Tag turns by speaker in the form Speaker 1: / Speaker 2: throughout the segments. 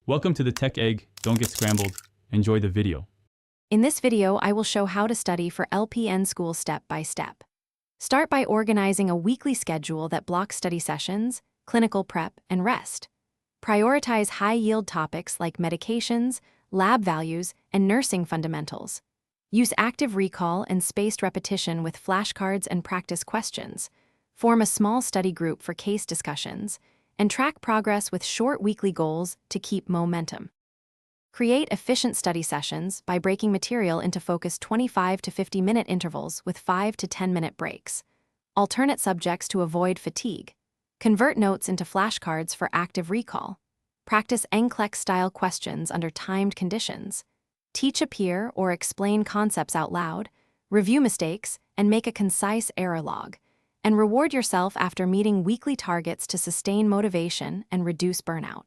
Speaker 1: Welcome to the Tech Egg. Don't get scrambled. Enjoy the video.
Speaker 2: In this video, I will show how to study for LPN school step by step. Start by organizing a weekly schedule that blocks study sessions, clinical prep, and rest. Prioritize high-yield topics like medications, lab values, and nursing fundamentals. Use active recall and spaced repetition with flashcards and practice questions. Form a small study group for case discussions, and track progress with short weekly goals to keep momentum. Create efficient study sessions by breaking material into focused 25 to 50-minute intervals with 5 to 10-minute breaks. Alternate subjects to avoid fatigue. Convert notes into flashcards for active recall. Practice NCLEX-style questions under timed conditions. Teach a peer or explain concepts out loud. Review mistakes and make a concise error log. And reward yourself after meeting weekly targets to sustain motivation and reduce burnout.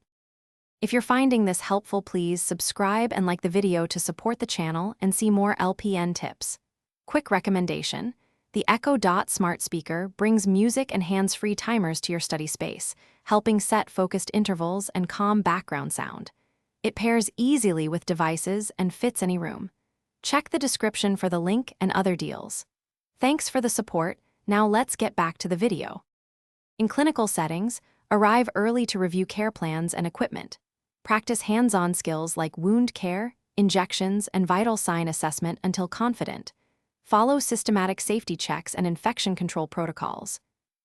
Speaker 2: If you're finding this helpful, please subscribe and like the video to support the channel and see more LPN tips. Quick recommendation: the Echo Dot smart speaker brings music and hands-free timers to your study space, helping set focused intervals and calm background sound. It pairs easily with devices and fits any room. Check the description for the link and other deals. Thanks for the support. Now let's get back to the video. In clinical settings, arrive early to review care plans and equipment. Practice hands-on skills like wound care, injections, and vital sign assessment until confident. Follow systematic safety checks and infection control protocols.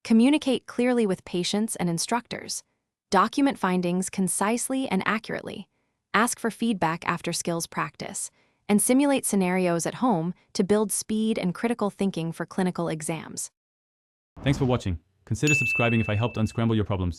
Speaker 2: Communicate clearly with patients and instructors. Document findings concisely and accurately. Ask for feedback after skills practice. And simulate scenarios at home to build speed and critical thinking for clinical exams.
Speaker 1: Thanks for watching. Consider subscribing if I helped unscramble your problems.